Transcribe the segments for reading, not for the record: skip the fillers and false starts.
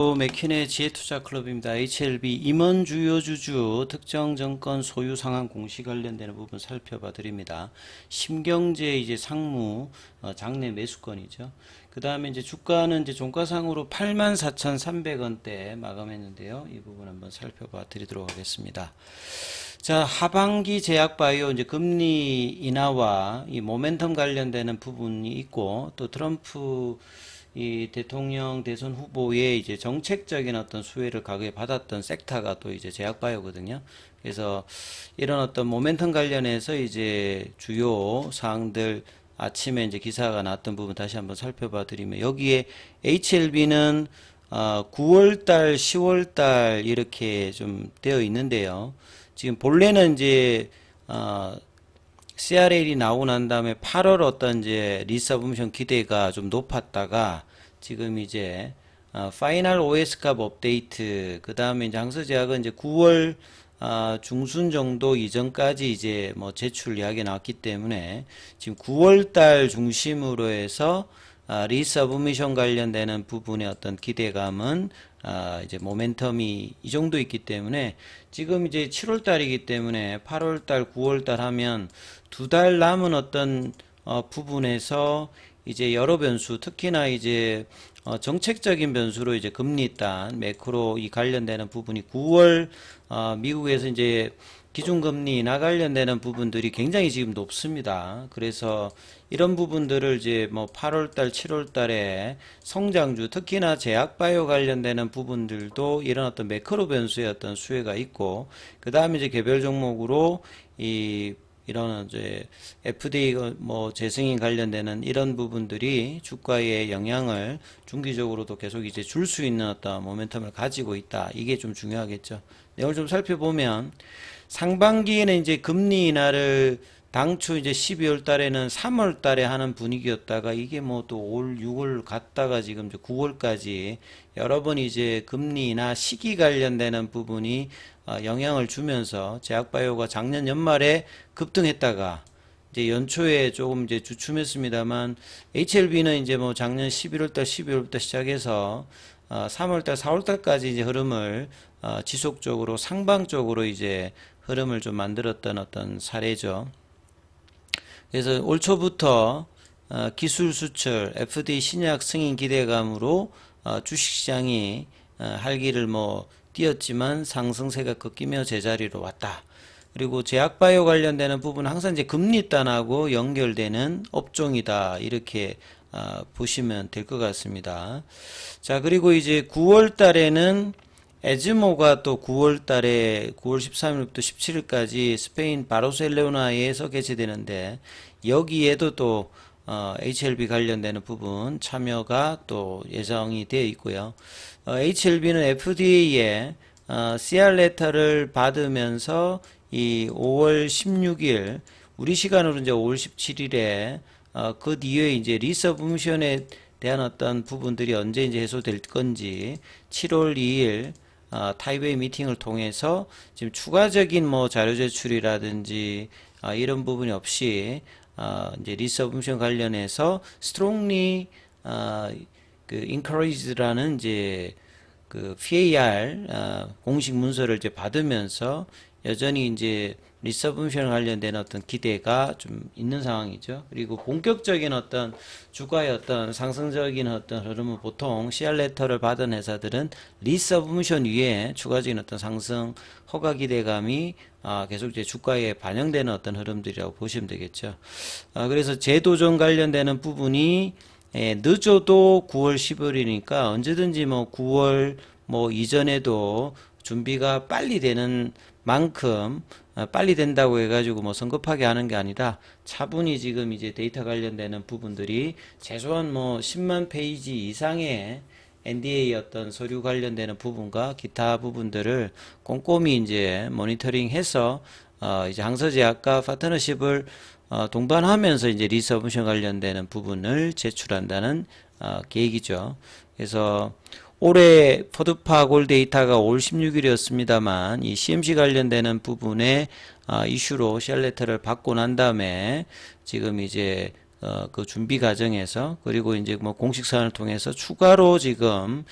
맥킨의 지혜투자클럽입니다. HLB 임원 주요 주주 특정 정권 소유 상한 공시 관련되는 부분 살펴봐 드립니다. 심경제 이제 상무 장내 매수권이죠. 그 다음에 이제 주가는 이제 종가상으로 84,300원대 마감했는데요. 이 부분 한번 살펴봐 드리도록 하겠습니다. 자, 하반기 제약바이오 이제 금리 인하와 이 모멘텀 관련되는 부분이 있고 또 트럼프 이 대통령 대선 후보의 이제 정책적인 어떤 수혜를 가게 받았던 섹터가 또 이제 제약바이오거든요. 그래서 이런 어떤 모멘텀 관련해서 이제 주요 사항들 아침에 이제 기사가 나왔던 부분 다시 한번 살펴봐 드리면 여기에 HLB는 9월달, 10월달 이렇게 좀 되어 있는데요. 지금 본래는 이제 CRL이 나오고 난 다음에 8월 어떤 이제 리서브션 기대가 좀 높았다가 지금 이제 파이널 OS 값 업데이트 그 다음에 이제 항서제약은 이제 9월 중순 정도 이전까지 이제 뭐 제출 이야기 나왔기 때문에 지금 9월 달 중심으로 해서 리서브미션 관련되는 부분의 어떤 기대감은 이제 모멘텀이 이 정도 있기 때문에 지금 이제 7월 달이기 때문에 8월 달, 9월 달 하면 두 달 남은 어떤 부분에서 이제 여러 변수, 특히나 이제 정책적인 변수로 이제 금리 단 매크로 이 관련되는 부분이 9월 미국에서 이제 기준금리 인하 관련되는 부분들이 굉장히 지금 높습니다. 그래서 이런 부분들을 이제 뭐 8월달, 7월달에 성장주, 특히나 제약바이오 관련되는 부분들도 이런 어떤 매크로 변수의 어떤 수혜가 있고, 그 다음에 이제 개별 종목으로 이런 이제 FDA 뭐 재승인 관련되는 이런 부분들이 주가에 영향을 중기적으로도 계속 이제 줄 수 있는 어떤 모멘텀을 가지고 있다. 이게 좀 중요하겠죠. 내용을 좀 살펴보면 상반기에는 이제 금리 인하를 당초 이제 12월 달에는 3월 달에 하는 분위기였다가 이게 뭐 또 올 6월 갔다가 지금 이제 9월까지 여러 번 이제 금리 인하 시기 관련되는 부분이 영향을 주면서 제약바이오가 작년 연말에 급등했다가 이제 연초에 조금 이제 주춤했습니다만 HLB는 이제 뭐 작년 11월 달 12월부터 시작해서 3월 달 4월 달까지 이제 흐름을 지속적으로 상방적으로 이제 흐름을 좀 만들었던 어떤 사례죠. 그래서 올 초부터 기술 수출, FDA 신약 승인 기대감으로 주식시장이 활기를 뭐 띄었지만 상승세가 꺾이며 제자리로 왔다. 그리고 제약바이오 관련되는 부분은 항상 이제 금리 단하고 연결되는 업종이다. 이렇게 보시면 될 것 같습니다. 자, 그리고 이제 9월 달에는 에즈모가 또 9월 달에 9월 13일부터 17일까지 스페인 바르셀로나에서 개최되는데 여기에도 또 HLB 관련되는 부분 참여가 또 예정이 되어 있고요. HLB는 FDA에 CR 레터를 받으면서 이 5월 16일 우리 시간으로 이제 5월 17일에 그 뒤에 이제 리서브미션에 대한 어떤 부분들이 언제 이제 해소될 건지 7월 2일 타이베이 미팅을 통해서 지금 추가적인 뭐 자료 제출이라든지 이런 부분이 없이 이제 리서브미션 관련해서 strongly 그 encourage라는 이제 그 PAR 공식 문서를 이제 받으면서 여전히 이제 리서브미션 관련된 어떤 기대가 좀 있는 상황이죠. 그리고 본격적인 어떤 주가의 어떤 상승적인 어떤 흐름은 보통 CR 레터를 받은 회사들은 리서브미션 위에 추가적인 어떤 상승 허가 기대감이 계속 이제 주가에 반영되는 어떤 흐름들이라고 보시면 되겠죠. 그래서 재도전 관련되는 부분이 늦어도 9월 10월이니까 언제든지 뭐 9월 뭐 이전에도 준비가 빨리 되는 만큼 빨리 된다고 해가지고 뭐 성급하게 하는 게 아니라 차분히 지금 이제 데이터 관련되는 부분들이 최소한 뭐 10만 페이지 이상의 NDA 어떤 서류 관련되는 부분과 기타 부분들을 꼼꼼히 이제 모니터링해서 이제 항서제약과 파트너십을 동반하면서 이제 리서브션 관련되는 부분을 제출한다는 계획이죠. 그래서 올해 포드파 골 데이터가 5월 16일이었습니다만 이 CMC 관련되는 부분에 이슈로 CR 레터를 받고 난 다음에 지금 이제 그 준비 과정에서 그리고 이제 뭐 공식 사안을 통해서 추가로 지금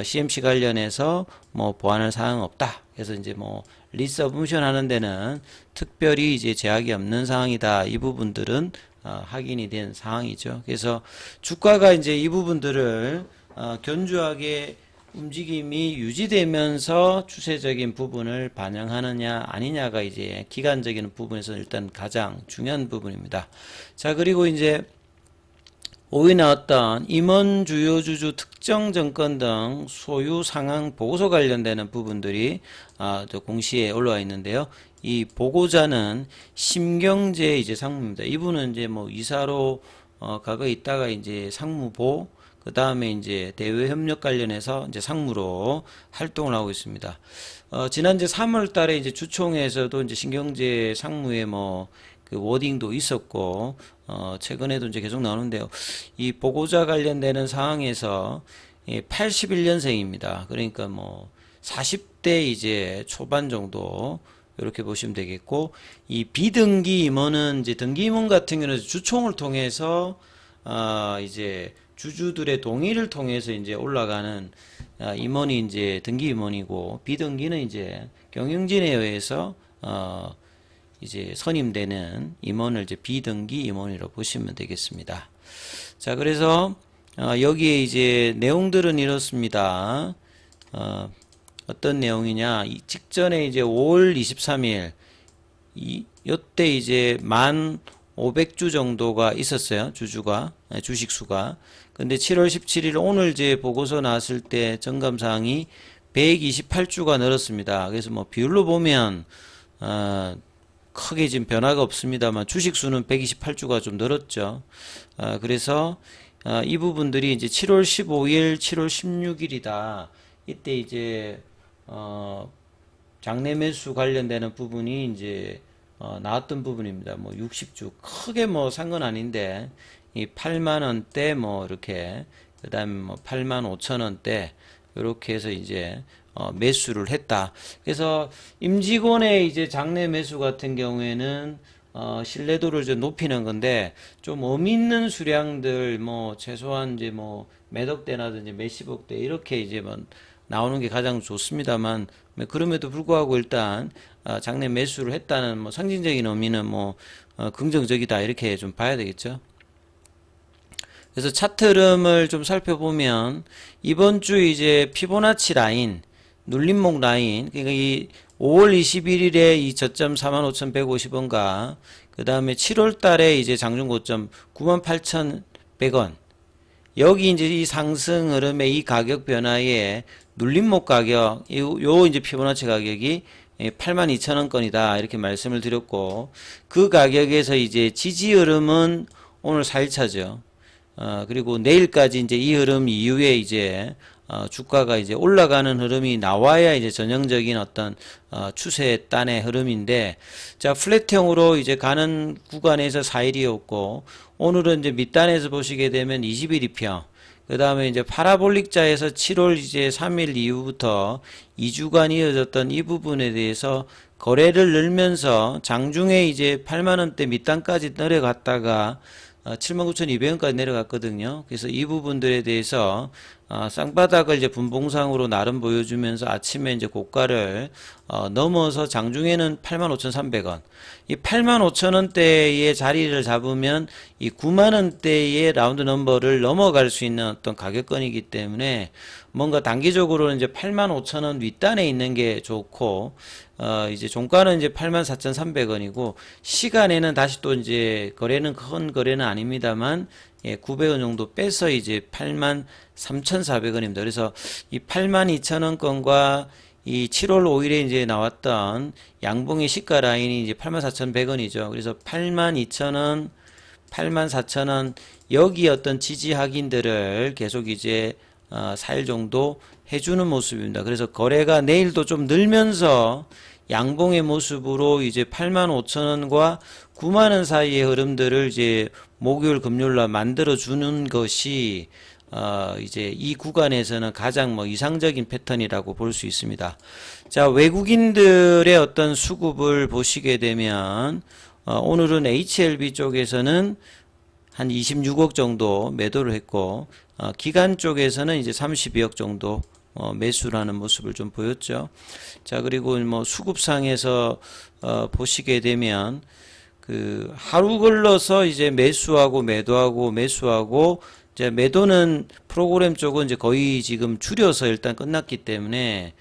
CMC 관련해서 뭐 보완할 사항은 없다. 그래서 이제 뭐 리서브미션 하는 데는 특별히 이제 제약이 없는 상황이다. 이 부분들은 확인이 된 상황이죠. 그래서 주가가 이제 이 부분들을 견주하게 움직임이 유지되면서 추세적인 부분을 반영하느냐 아니냐가 이제 기간적인 부분에서 일단 가장 중요한 부분입니다. 자, 그리고 이제 5위 나왔던 임원 주요 주주 특정 정권 등 소유 상황 보고서 관련되는 부분들이 또 공시에 올라와 있는데요. 이 보고자는 심경재 이제 상무입니다. 이분은 이제 뭐 이사로 과거에 있다가 이제 상무보 그 다음에 이제 대외 협력 관련해서 이제 상무로 활동을 하고 있습니다. 지난 이제 3월 달에 이제 주총에서도 이제 신경재 상무의 뭐 그 워딩도 있었고, 최근에도 이제 계속 나오는데요. 이 보고자 관련되는 상황에서 81년생입니다. 그러니까 뭐 40대 이제 초반 정도 이렇게 보시면 되겠고, 이 비등기 임원은 이제 등기 임원 같은 경우는 주총을 통해서 이제 주주들의 동의를 통해서 이제 올라가는 임원이 이제 등기 임원이고, 비등기는 이제 경영진에 의해서 이제 선임되는 임원을 이제 비등기 임원이라고 보시면 되겠습니다. 자, 그래서 여기에 이제 내용들은 이렇습니다. 어떤 내용이냐? 직전에 이제 5월 23일 요때 이제 1,500주 정도가 있었어요. 주주가 주식수가. 근데 7월 17일 오늘 이제 보고서 나왔을 때 점검사항이 128주가 늘었습니다. 그래서 뭐 비율로 보면 크게 지금 변화가 없습니다만 주식수는 128주가 좀 늘었죠. 그래서 이 부분들이 이제 7월 15일, 7월 16일이다. 이때 이제 장내 매수 관련되는 부분이 이제 나왔던 부분입니다. 뭐 60주 크게 뭐 산 건 아닌데 이 8만 원대 뭐 이렇게 그다음에 뭐 8만 5천 원대 이렇게 해서 이제 매수를 했다. 그래서 임직원의 이제 장내 매수 같은 경우에는 신뢰도를 좀 높이는 건데 좀 의미 있는 수량들 뭐 최소한 이제 뭐 몇억 대라든지 몇십억 대 이렇게 이제 뭐 나오는 게 가장 좋습니다만 그럼에도 불구하고 일단 장내 매수를 했다는 뭐 상징적인 의미는 뭐 긍정적이다 이렇게 좀 봐야 되겠죠. 그래서 차트 흐름을 좀 살펴보면 이번 주 이제 피보나치 라인 눌림목 라인, 그러니까 이 5월 21일에 이 저점 45,150원과 그 다음에 7월 달에 이제 장중 고점 98,100원. 여기 이제 이 상승 흐름의 이 가격 변화에 눌림목 가격, 요 이제 피보나치 가격이 82,000원권이다. 이렇게 말씀을 드렸고, 그 가격에서 이제 지지 흐름은 오늘 4일차죠. 그리고 내일까지 이제 이 흐름 이후에 이제 주가가 이제 올라가는 흐름이 나와야 이제 전형적인 어떤 추세 단의 흐름인데, 자, 플랫형으로 이제 가는 구간에서 4일이었고 오늘은 이제 밑단에서 보시게 되면 21이평, 그 다음에 이제 파라볼릭자에서 7월 이제 3일 이후부터 2주간 이어졌던 이 부분에 대해서 거래를 늘면서 장중에 이제 8만원대 밑단까지 내려갔다가 79,200원까지 내려갔거든요. 그래서 이 부분들에 대해서 쌍바닥을 이제 분봉상으로 나름 보여주면서 아침에 이제 고가를 넘어서 장중에는 85,300원. 이 85,000원대의 자리를 잡으면 이 9만원대의 라운드 넘버를 넘어갈 수 있는 어떤 가격권이기 때문에 뭔가 단기적으로는 이제 85,000원 윗단에 있는 게 좋고, 이제 종가는 이제 84,300원이고, 시간에는 다시 또 이제 거래는 큰 거래는 아닙니다만, 900원 정도 빼서 이제 83,400원입니다. 그래서 이 82,000원권과 이 7월 5일에 이제 나왔던 양봉의 시가 라인이 이제 84,100원이죠. 그래서 82,000원, 84,000원, 여기 어떤 지지 확인들을 계속 이제 4일 정도 해주는 모습입니다. 그래서 거래가 내일도 좀 늘면서 양봉의 모습으로 이제 85,000원과 9만원 사이의 흐름들을 이제 목요일 금요일날 만들어주는 것이 이제 이 구간에서는 가장 뭐 이상적인 패턴이라고 볼 수 있습니다. 자, 외국인들의 어떤 수급을 보시게 되면 오늘은 HLB 쪽에서는 한 26억 정도 매도를 했고, 기관 쪽에서는 이제 32억 정도 매수를 하는 모습을 좀 보였죠. 자, 그리고 뭐 수급상에서 보시게 되면 그 하루 걸러서 이제 매수하고 매도하고 매수하고, 이제 매도는 프로그램 쪽은 이제 거의 지금 줄여서 일단 끝났기 때문에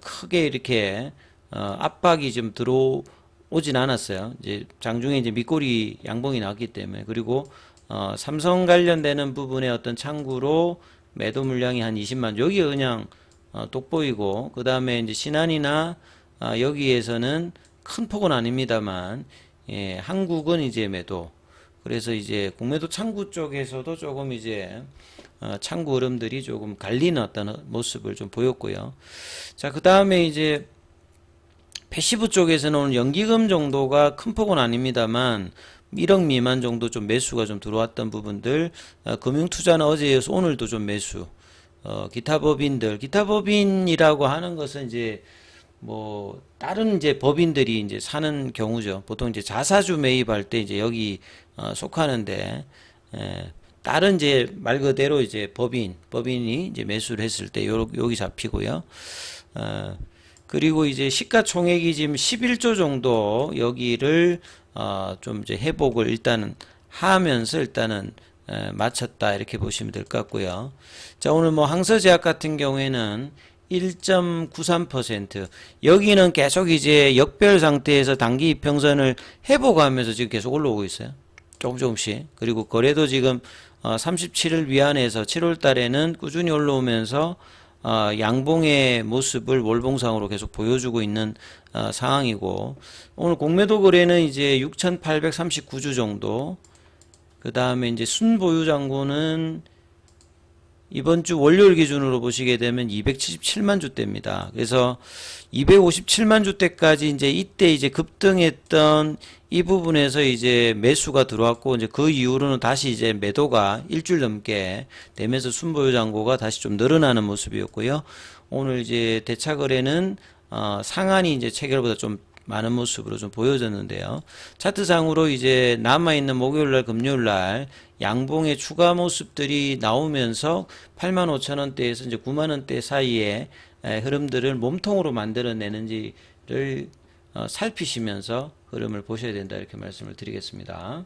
크게 이렇게 압박이 좀 들어오진 않았어요. 이제 장중에 이제 밑꼬리 양봉이 나왔기 때문에. 그리고 삼성 관련되는 부분의 어떤 창구로 매도 물량이 한 20만, 여기 그냥 돋보이고, 그 다음에 이제 신한이나 여기에서는 큰 폭은 아닙니다만, 예, 한국은 이제 매도. 그래서 이제 공매도 창구 쪽에서도 조금 이제 창구 흐름들이 조금 갈리는 어떤 모습을 좀 보였고요. 자, 그 다음에 이제 패시브 쪽에서는 오늘 연기금 정도가 큰 폭은 아닙니다만 1억 미만 정도 좀 매수가 좀 들어왔던 부분들, 금융투자는 어제에 이어서 오늘도 좀 매수, 기타 법인들, 기타 법인이라고 하는 것은 이제 뭐 다른 이제 법인들이 이제 사는 경우죠. 보통 이제 자사주 매입할 때 이제 여기 속하는데, 다른 이제 말 그대로 이제 법인이 이제 매수를 했을 때 여기 잡히고요. 그리고 이제 시가총액이 지금 11조 정도 여기를 좀 이제 회복을 일단은 하면서 일단은 마쳤다, 이렇게 보시면 될 것 같고요. 자, 오늘 뭐 항서제약 같은 경우에는 1.93%, 여기는 계속 이제 역별 상태에서 단기 이평선을 회복하면서 지금 계속 올라오고 있어요. 조금씩. 그리고 거래도 지금 37일 위안에서 7월 달에는 꾸준히 올라오면서 양봉의 모습을 월봉상으로 계속 보여주고 있는 상황이고, 오늘 공매도 거래는 이제 6,839주 정도, 그 다음에 이제 순보유 잔고는 이번 주 월요일 기준으로 보시게 되면 277만 주대입니다. 그래서 257만 주대까지 이제 이때 이제 급등했던 이 부분에서 이제 매수가 들어왔고, 이제 그 이후로는 다시 이제 매도가 일주일 넘게 되면서 순보유 잔고가 다시 좀 늘어나는 모습이었고요. 오늘 이제 대차 거래는 상한이 이제 체결보다 좀 많은 모습으로 좀 보여졌는데요. 차트상으로 이제 남아있는 목요일날, 금요일날 양봉의 추가 모습들이 나오면서 85,000원대에서 이제 9만원대 사이에 흐름들을 몸통으로 만들어내는지를 살피시면서 흐름을 보셔야 된다, 이렇게 말씀을 드리겠습니다.